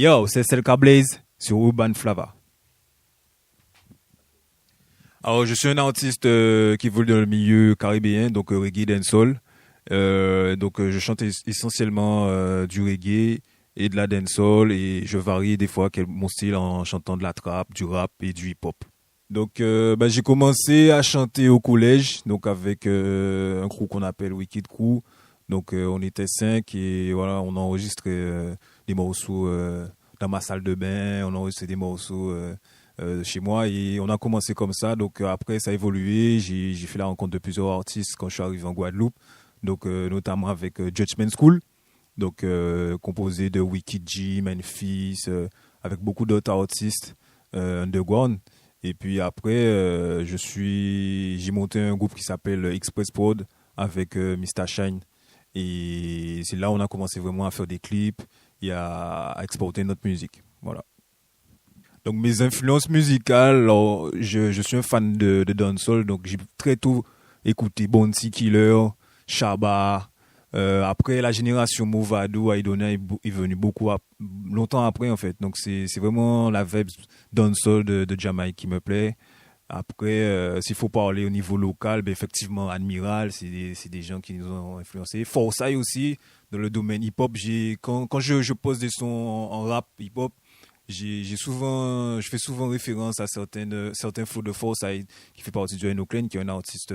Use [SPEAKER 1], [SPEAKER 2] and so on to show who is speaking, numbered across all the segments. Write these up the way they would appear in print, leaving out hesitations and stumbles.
[SPEAKER 1] Yo, c'est Selka Blaze sur Urban Flava. Alors, je suis un artiste qui évolue dans le milieu caribéen, donc reggae dancehall. Je chante essentiellement du reggae et de la dancehall et je varie des fois mon style en chantant de la trap, du rap et du hip-hop. Donc, j'ai commencé à chanter au collège, donc avec un crew qu'on appelle Wicked Crew. Donc, on était 5 et voilà, on enregistrait des morceaux dans ma salle de bain, on enregistrait des morceaux chez moi et on a commencé comme ça. Donc, après, ça a évolué. J'ai fait la rencontre de plusieurs artistes quand je suis arrivé en Guadeloupe, donc notamment avec Judgment School, donc composé de Wicked G, Memphis, avec beaucoup d'autres artistes underground. Et puis après, j'ai monté un groupe qui s'appelle Express Prod avec Mr. Shine. Et c'est là où on a commencé vraiment à faire des clips et à exporter notre musique. Voilà. Donc mes influences musicales, alors, je suis un fan de dancehall, donc j'ai très tôt écouté Bounty Killer, Shabba. Après la génération Movado, Aidona est venu longtemps après en fait. Donc c'est vraiment la vibe dancehall de Jamaïque qui me plaît. Après, s'il faut parler au niveau local, effectivement, Admiral, c'est des gens qui nous ont influencés. Forsyth aussi, dans le domaine hip-hop, quand je pose des sons en rap hip-hop, je fais souvent référence à certains flows de Forsyth, qui fait partie du N.O.Clan, qui est un artiste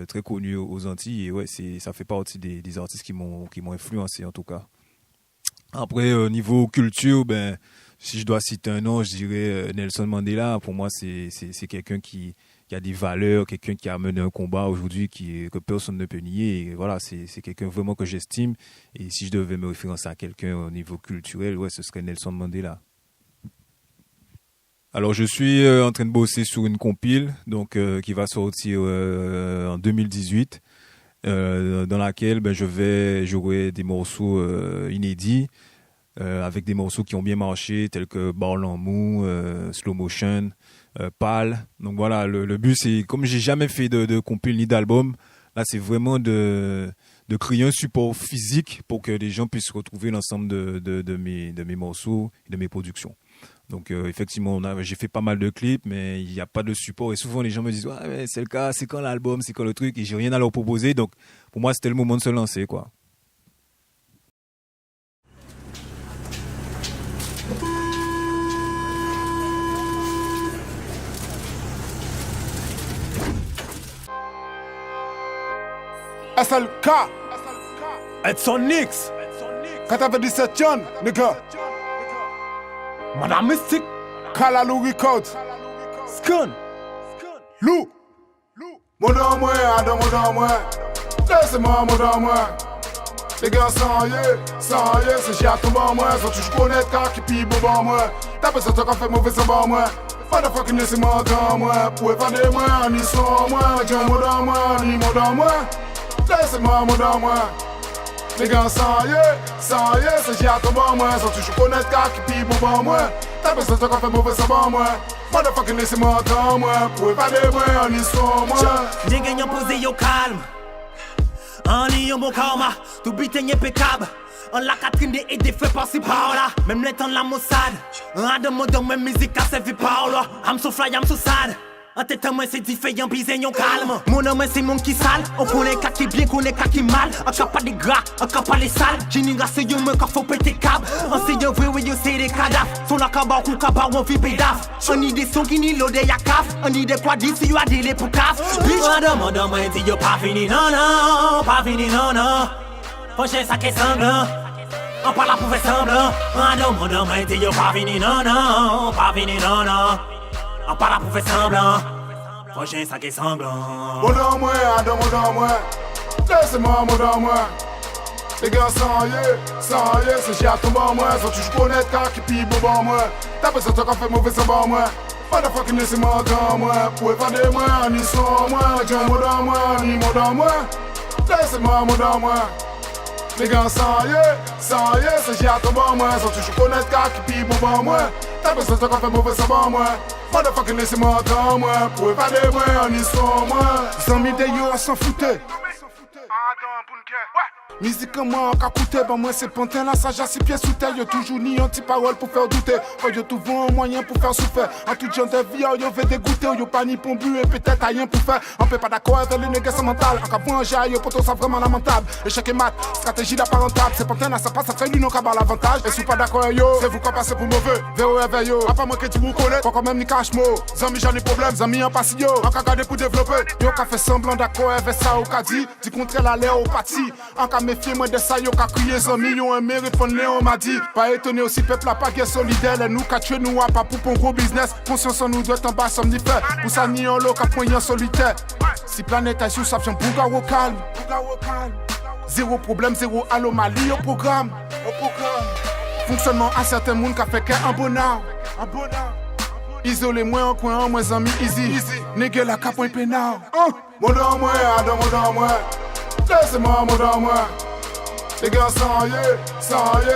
[SPEAKER 1] très connu aux Antilles. Et ouais, ça fait partie des artistes qui m'ont influencé, en tout cas. Après, au niveau culture, si je dois citer un nom, je dirais Nelson Mandela. Pour moi, c'est quelqu'un qui a des valeurs, quelqu'un qui a mené un combat aujourd'hui que personne ne peut nier. Et voilà, c'est quelqu'un vraiment que j'estime. Et si je devais me référencer à quelqu'un au niveau culturel, ouais, ce serait Nelson Mandela. Alors, je suis en train de bosser sur une compile, donc qui va sortir en 2018, dans laquelle j'aurai des morceaux inédits. Avec des morceaux qui ont bien marché, tels que Ball en Mou, Slow Motion, Pal. Donc voilà, le but c'est, comme j'ai jamais fait de compil ni d'album, là c'est vraiment de créer un support physique pour que les gens puissent retrouver l'ensemble de mes morceaux et de mes productions. Donc effectivement, j'ai fait pas mal de clips, mais il n'y a pas de support. Et souvent les gens me disent ouais, mais c'est le cas, c'est quand l'album, c'est quand le truc, et j'ai rien à leur proposer. Donc pour moi c'était le moment de se lancer, quoi.
[SPEAKER 2] SLK
[SPEAKER 3] Edson Nix
[SPEAKER 2] 97 John, nigga.
[SPEAKER 3] Madame Mystique
[SPEAKER 2] Kalalou Records.
[SPEAKER 3] Skun
[SPEAKER 2] Lou. Mon dans moi, Adam, mon dans moi. Laisse-moi, mon dans moi. Les gars sans yeux, c'est j'ai à tomber en moi. Sont toujours connaître car qui pille bon moi. T'as pas ça, t'as fait mauvais sabbat moi. Motherfucking laissez-moi dans moi. Pouvez pas de moi, ni sans moi. Tiens, mon dans moi, ni mon dans moi. Laisse-moi, mon dans moi. Les gars sans yeux, c'est j'ai à tomber en moi. Sont toujours connaître car qui pille bon moi. T'as pas ça, t'as fait mauvais sabbat moi. Motherfucking laissez-moi dans moi. Pouvez pas de moi, ni sans moi.
[SPEAKER 4] J'ai gagné posé yo calme. En lion mon karma, tout but est impeccable. En la Catherine des feux par-ci par-là. Même les temps de la Mossad. En Adam dans même musique à servi par là. I'm so fly, I'm so sad. En tête moi c'est différent, bisé yon calme. Mon nom c'est mon qui sale. On connaît qu'à qui bien, connaît qu'à qui mal. On cap pas des gras, on cap pas les sales. Génération yon me quand faut péter câble. On sait yon vrai, oui yon c'est des cadavres. Son la kaba ou kaba ou on vit pédaf. On y des sons qui ni l'eau de yakaf. On y des quoi dit si yon a des les pour caf. Bitch, on moi dit yo pas fini, non non. Pas fini, non non. Prochain ça qui est sanglant. On parle là pour faire semblant. On moi dit yo pas fini, non non. Pas fini, non non. On parle là pour faire semblant. Prochain ça qui est sanglant.
[SPEAKER 2] Mon dans moi, Adam, mon dans moi. Laisse-moi, mon dans moi. Les gars sans yeux, c'est j'ai à tomber en moi. Sont toujours connaître car qui pille bon moi. T'as pas ça, t'as fait mauvais sabbat moi. Motherfucking laissez-moi dans moi. Pouvez pas de moi, ni sans moi. Tiens, mon dans moi, ni mon dans moi. Laisse-moi, mon dans moi. Les gars sans yeux, c'est j'ai à tomber en moi. Sont toujours connaître car qui pille bon moi. T'as pas ça, t'as fait mauvais sabbat moi. Motherfucking laissez-moi dans moi. Pouvez pas de moi, ni sans moi. 100 000 de yo, on s'en foutait. Musicalement, qu'à coûter, ben moi c'est pantin, la sage à 6 pieds sous terre. Y'a toujours ni anti-parole pour faire douter. Quand y'a toujours un moyen pour faire souffrir. En tout genre de vie, y'a veut dégoûter. Y'a pas ni pour but et peut-être rien pour faire. On peut pas d'accord avec les négociations mentales. En cas pour un jail, y'a pour ça vraiment lamentable. Échec et mat, stratégie la rentable. C'est pantin, là ça passe, ça fait lui non qu'à bas l'avantage. Et si vous pas d'accord, yo, c'est vous qui passez pour mauvais. Véro et yo, à pas manquer de vous connaître. Pas quand même ni cache mot. Zami, j'en ai problème, zami en passe yo. En cas garder pour développer. Yo, qu'a fait semblant d'accord avec ça ou qu'a dit. Du contraire, la l'air au parti. En cas méfier, moi de ça, yo qu'a crié, zami, yo un mérite fond Léon m'a dit. Pas étonné aussi, peuple a pas guère solidaire. Et nous qu'a tué, nous a pas pour un gros business. Conscience en nous doit être en bas, somnifère. Pour ça, ni en l'eau, qu'a point en solitaire. Si planète a sous, ça vient bouga au calme. Zéro problème, zéro anomalie au programme. Fonctionnement à certains monde qu'a fait qu'un bonheur. Isolé moins en coin, moins amis, easy. Négué la cap, point pénal. Mon dans moi, adam, mon dans moi. Laissez-moi, mon dans moi. Les gars, sans yé,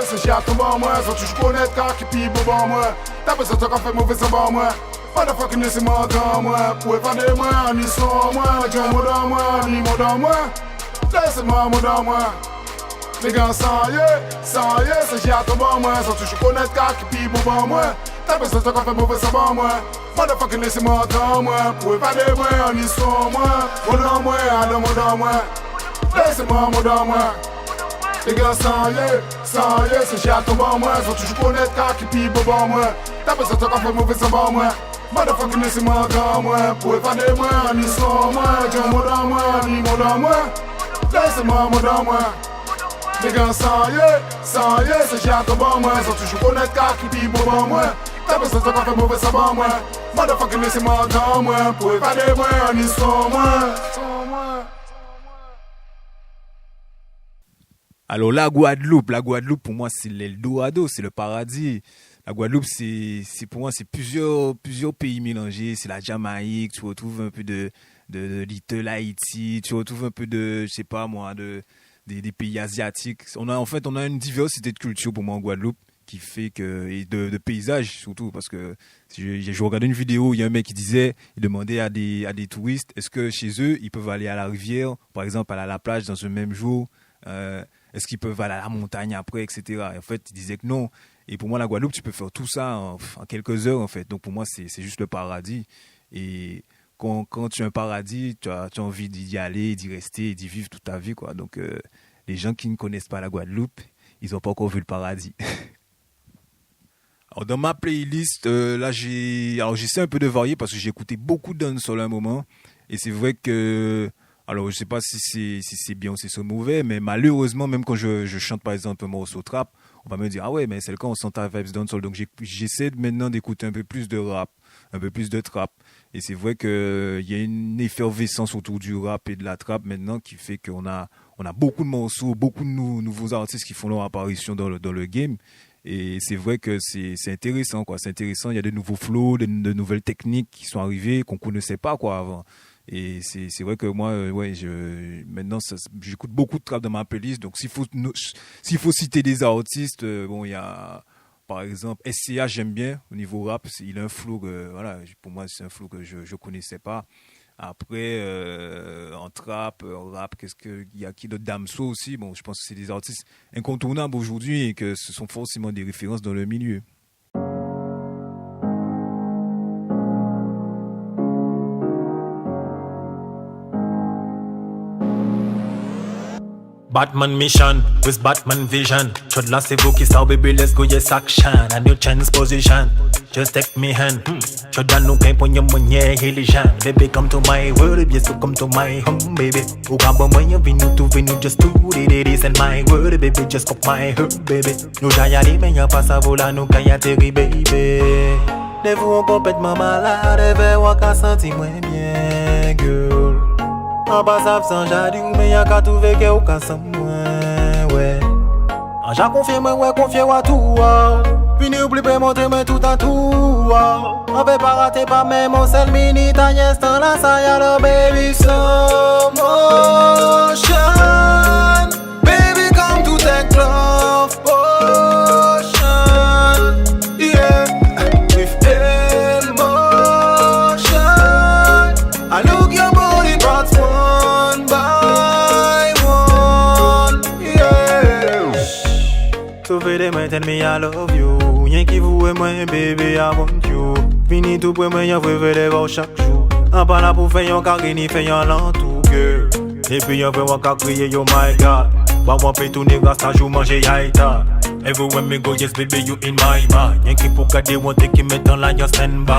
[SPEAKER 2] c'est j'ai à tomber en moi. Sont toujours connaître car qui pille bon en moi. T'as besoin de toi fait mauvais en moi. Motherfucking laissez-moi dans moi. Pouvez pas de moi, ni sans moi. John, mon dans moi, ni mon dans moi. Laissez-moi, mon dans moi. Les gars, sans yé, c'est j'ai à tomber en moi. Sont toujours connaître car qui pille bon en moi. T'as besoin de toi fait mauvais en moi. Motherfucking laissez-moi dans moi. Pouvez pas de moi, ni sans moi. Mon dans moi, adam, mon dans moi. Laissez-moi, mon dans moi. Les gars, sans yé, c'est j'ai à tomber en moi. Sont toujours connaître car qui pille bon en moi. T'as besoin de toi fait mauvais en moi. Motherfucking laissez-moi dans moi. Pouvez pas de moi, ni sans moi. John, mon dans moi, ni mon dans moi. Laissez-moi, mon dans moi. Les gars, sans yé, c'est j'ai à tomber en moi. Sont toujours connaître car qui pille bon en moi. T'as besoin de toi fait mauvais en moi. Motherfucking laissez-moi dans moi. Pouvez pas de moi, ni sans moi.
[SPEAKER 1] Alors la Guadeloupe pour moi c'est l'Eldorado, c'est le paradis. La Guadeloupe c'est pour moi c'est plusieurs pays mélangés, c'est la Jamaïque, tu retrouves un peu de Little Haïti, tu retrouves un peu de je sais pas moi des pays asiatiques. On a une diversité de culture pour moi en Guadeloupe qui fait que et de paysages surtout parce que j'ai regardé une vidéo, il y a un mec qui demandait à des touristes est-ce que chez eux ils peuvent aller à la rivière par exemple aller à la plage dans ce même jour. Est-ce qu'ils peuvent aller à la montagne après, etc. Et en fait, ils disaient que non. Et pour moi, la Guadeloupe, tu peux faire tout ça en quelques heures, en fait. Donc pour moi, c'est juste le paradis. Et quand tu as un paradis, tu as envie d'y aller, d'y rester, d'y vivre toute ta vie, quoi. Donc les gens qui ne connaissent pas la Guadeloupe, ils n'ont pas encore vu le paradis. Alors dans ma playlist, là j'essaie un peu de varier parce que j'ai écouté beaucoup de dancehall à un moment. Et c'est vrai que alors, je sais pas si c'est bien ou si c'est mauvais, mais malheureusement, même quand je chante par exemple un morceau trap, on va me dire, ah ouais, mais c'est le cas, on sent ta vibes dancehall. Donc, j'essaie maintenant d'écouter un peu plus de rap, un peu plus de trap. Et c'est vrai qu'il y a une effervescence autour du rap et de la trap maintenant qui fait qu'on a beaucoup de morceaux, beaucoup de nouveaux artistes qui font leur apparition dans le game. Et c'est vrai que c'est intéressant, quoi. C'est intéressant, il y a de nouveaux flows, de nouvelles techniques qui sont arrivées qu'on connaissait pas, quoi, avant. Et c'est vrai que moi, maintenant, j'écoute beaucoup de trap dans ma playlist. Donc, s'il faut citer des artistes, bon, il y a, par exemple, SCH, j'aime bien au niveau rap. Il a un flow voilà, pour moi, c'est un flow que je connaissais pas. Après, en trap, rap, qu'est-ce qu'il y a qui d'autre? Damso aussi. Bon, je pense que c'est des artistes incontournables aujourd'hui et que ce sont forcément des références dans le milieu.
[SPEAKER 4] Batman mission with Batman vision. Should last evoke star baby, let's go yes action. A new chance position. Just take me hand. Should I know can't put your money religion. Baby come to my world, yes so come to my home baby. Who can buy your vino to vino just do it is in my world baby just pop my heart baby. No jayali mais y'a pas ça vola no kaya terri baby. Des fois on complètement malade, et voir qu'à sentir moins bien girl. En bas sans jadou, mais y'a qu'à trouver que ou qu'à sans moi, ouais. En j'ai confié moi, ouais, confié à tout, puis n'oublie pas monter mais tout en tout, on veut pas rater pas même mon seul mini tagnès dans la salle, alors baby slow motion, baby come to take love potion, yeah, with emotion, I look your body parts one by one, yeah.
[SPEAKER 5] tell me I love you. Rien qui vous et moi, baby, I want you. Fini tout pour moi, y'en fait les voir chaque jour. En pas là pour faire y'en carré, ni faire y'en l'entour, girl. Et puis y'en fait y'en crier, yo my God. Bah moi fait tourner grâce à jour, manger yaïta. Everywhere me go, yes baby, you in my mind. Y'en qui pour garder, one thing qui met dans la y'en stand by.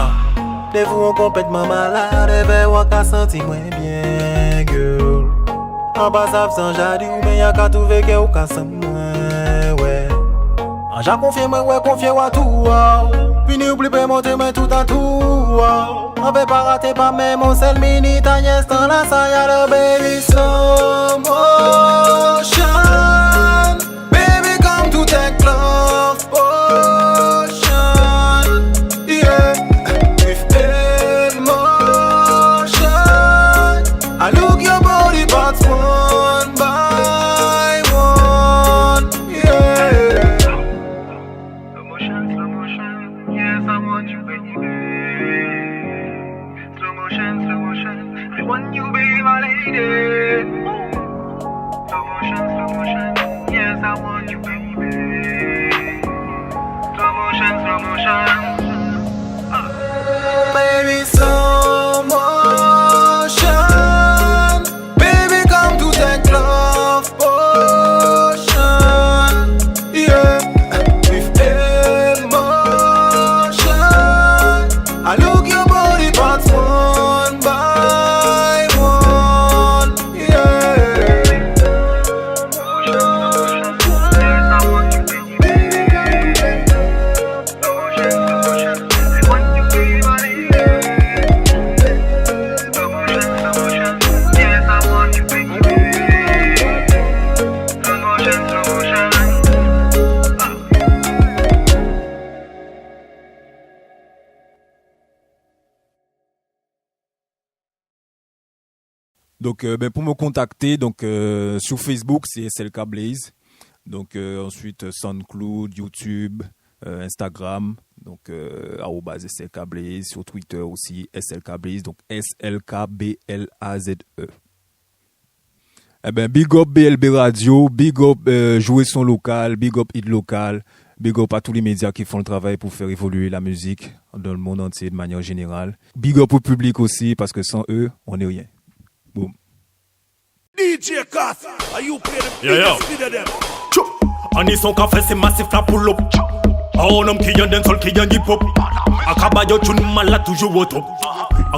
[SPEAKER 5] Des fois on complètement malade, et ben on a senti moins bien, girl. En bas ça sans jadis, mais y'a qu'à trouver qu'elle ou qu'à s'en moins, ouais. En j'ai confié moi, ouais, confié à tout, wow. Fini oublie pas monter, mais tout à tout, wow. On veut pas rater, pas même mon seul minute, à yes, dans la salle, y'a le baby slow motion. Baby, come to take love potion, yeah. I look your body parts one by one, yeah.
[SPEAKER 6] Slow motion, yes I want you baby. Slow motion, I want you baby my lady. Slow motion, yes I want you baby. Slow motion,
[SPEAKER 5] baby slow motion. Baby come to take love potion, yeah. With emotion, I look your body parts one by one, yeah.
[SPEAKER 6] yes I want you baby. Slow motion, I want you baby my lady. Slow motion, yes I want you baby. Slow motion.
[SPEAKER 1] Donc, pour me contacter, donc sur Facebook, c'est SLK Blaze. Donc, ensuite, SoundCloud, YouTube, Instagram, donc @SLK Blaze. Sur Twitter aussi, SLK Blaze, donc SLKBLAZE. Eh ben, big up BLB Radio, big up Jouer Son Local, big up Hit Local, big up à tous les médias qui font le travail pour faire évoluer la musique dans le monde entier de manière générale. Big up au public aussi, parce que sans eux, on n'est rien. Boom.
[SPEAKER 3] DJ Kath, are you play the
[SPEAKER 7] Yeah,
[SPEAKER 3] biggest bit of them?
[SPEAKER 7] Ani son café c'est massif la pull up. Un homme qui y a d'un sol qui y a hip hop. Akaba yo tune malade toujours au top.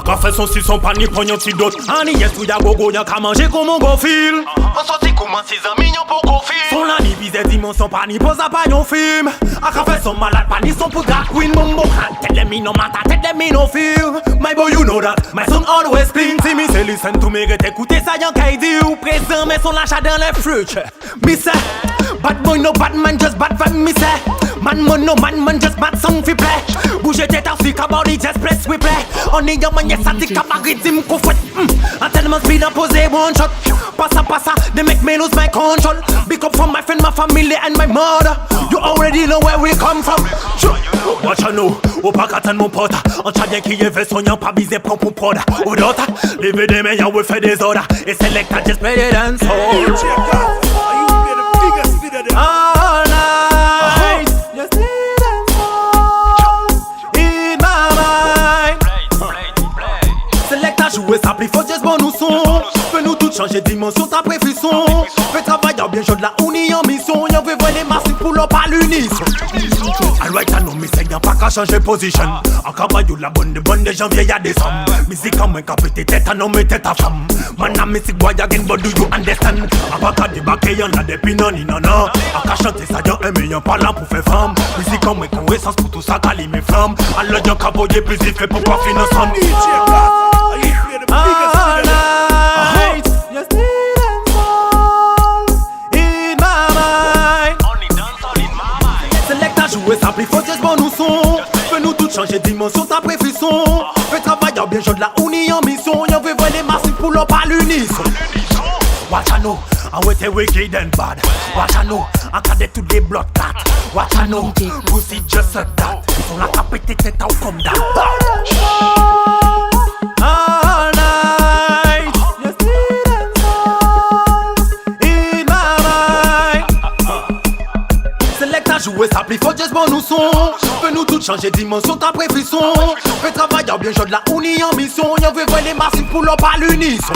[SPEAKER 7] Café son si son panier prend un petit d'autre. Ani yes ou ya gogo y'a qu'à manger comme on go feel. On sorti comme un 6 amis y'a pour go feel. Son la ni bizet dimension panier pose à pas yon film. Café son malade panier son pour drag queen mumbo can. Tell them me no matter, tell them me no feel. My boy you know that, my son always clean. See me say listen to me, get écouter ça y'en kay dit ou présent mais son l'achat dans les future. Me say, bad boy no bad man just bad vibe me say. Man no man just bad song fi play. Bouge tête à flic about it just press we play. On est y'a man yes à tic à rythme qu'on fait. And tellement speed and pose one shot. Passa, they make me lose my control. Big up from my friend, my family and my mother. You already know where we come from. Watch I know, ou pas qu'attendre mon pote. On t'a bien qui est fait son y'a pas bisé pour prod. Ou d'autres, les VD mais y'a we fait des ordres. Et select I just play the dance
[SPEAKER 3] DJ Kath, are you play the biggest bit of them?
[SPEAKER 5] all night. Just need and fall in my mind. Select à jouer ça plie faut juste bon nous son. Fais-nous tout changer de dimension ta préfisson. Fais travailler bien chaud de la uni en mission. Y'en veut voir les massifs pour l'op à l'unisson. Alright I know me say y'en pas qu'à changer position. En cabaye la bonne de janvier y'a décembre. Musique en moins qu'à péter tête à non mais tête à femme. Man a music boy again but do you understand? A pas qu'à débarquer y'en a des pinoni nana. A qu'à chanter ça y'en aime y'en pas là pour faire femme. Musique en moins qu'on essence pour tout ça qu'à mes flammes. Alors y'en caboyer plus il fait pour pas finir son.
[SPEAKER 3] DJ Kath, are you play the biggest bit of them?
[SPEAKER 5] Night, just need and fall in my mind.
[SPEAKER 7] Only dance all in my mind.
[SPEAKER 5] Select à jouer ça plie faut juste bon nous son. Fais-nous tout changer de dimension ta préfisson. Fais travailler bien chaud de la uni en mission. Y'en veut voir les massifs pour l'op à l'unisson. Watch I know, I wait a wicked and bad. Watch I know, I cadé tous les blood clots. Watch I know, pussy just a that. On l'a tapé tes têtes out comme that. All night, just need and fall in my mind. Select à jouer ça
[SPEAKER 4] bon nous son. Fais nous tout changer dimension, ta prévision. Fais travailler bien, jeu de la uni en mission. Y'en veut voir les massifs pour l'on pas l'unisson.